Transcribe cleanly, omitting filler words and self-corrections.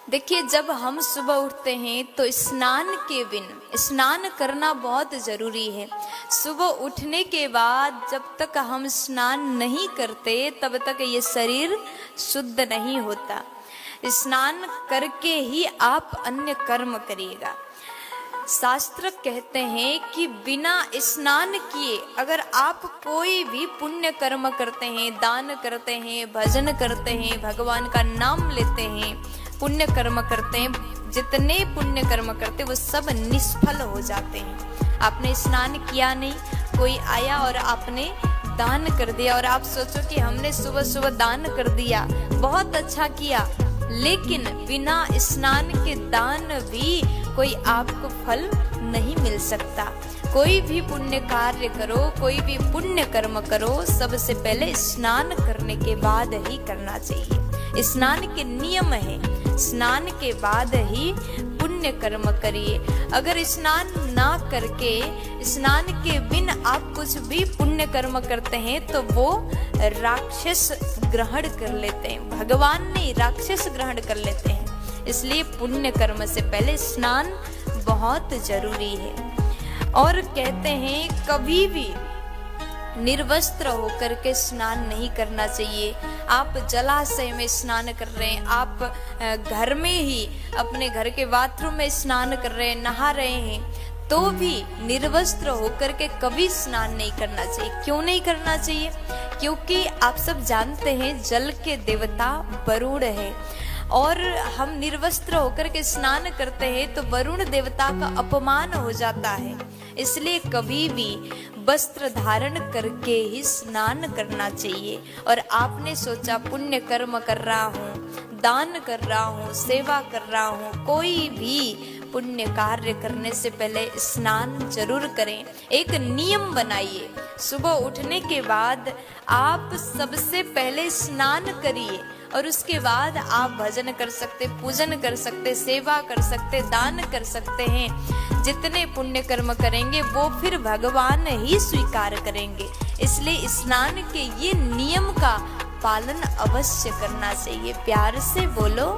देखिए, जब हम सुबह उठते हैं तो स्नान के बिन स्नान करना बहुत ज़रूरी है। सुबह उठने के बाद जब तक हम स्नान नहीं करते तब तक ये शरीर शुद्ध नहीं होता। स्नान करके ही आप अन्य कर्म करिएगा। शास्त्र कहते हैं कि बिना स्नान किए अगर आप कोई भी पुण्य कर्म करते हैं, दान करते हैं, भजन करते हैं, भगवान का नाम लेते हैं, पुण्य कर्म करते हैं, जितने पुण्य कर्म करते हैं वो सब निष्फल हो जाते हैं। आपने स्नान किया नहीं, कोई आया और आपने दान कर दिया और आप सोचो कि हमने सुबह सुबह दान कर दिया, बहुत अच्छा किया, लेकिन बिना स्नान के दान भी कोई आपको फल नहीं मिल सकता। कोई भी पुण्य कार्य करो, कोई भी पुण्य कर्म करो, सबसे पहले स्नान करने के बाद ही करना चाहिए। स्नान के नियम है, स्नान के बाद ही पुण्य कर्म करिए। अगर स्नान ना करके, स्नान के बिन आप कुछ भी पुण्य कर्म करते हैं तो वो राक्षस ग्रहण कर लेते हैं, भगवान नहीं राक्षस ग्रहण कर लेते हैं। इसलिए पुण्य कर्म से पहले स्नान बहुत जरूरी है। और कहते हैं कभी भी निर्वस्त्र होकर के स्नान नहीं करना चाहिए। आप जलाशय में स्नान कर रहे हैं, आप घर में ही अपने घर के बाथरूम में स्नान कर रहे हैं, नहा रहे हैं, तो भी निर्वस्त्र होकर के कभी स्नान नहीं करना चाहिए। क्यों नहीं करना चाहिए? क्योंकि आप सब जानते हैं जल के देवता वरुण है और हम निर्वस्त्र होकर के स्नान करते हैं तो वरुण देवता का अपमान हो जाता है। इसलिए कभी भी वस्त्र धारण करके ही स्नान करना चाहिए। और आपने सोचा पुण्य कर्म कर रहा हूँ, दान कर रहा हूँ, सेवा कर रहा हूँ, कोई भी पुण्य कार्य करने से पहले स्नान जरूर करें। एक नियम बनाइए, सुबह उठने के बाद आप सबसे पहले स्नान करिए और उसके बाद आप भजन कर सकते, पूजन कर सकते, सेवा कर सकते, दान कर सकते हैं। जितने पुण्य कर्म करेंगे वो फिर भगवान ही स्वीकार करेंगे। इसलिए स्नान के ये नियम का पालन अवश्य करना चाहिए। प्यार से बोलो।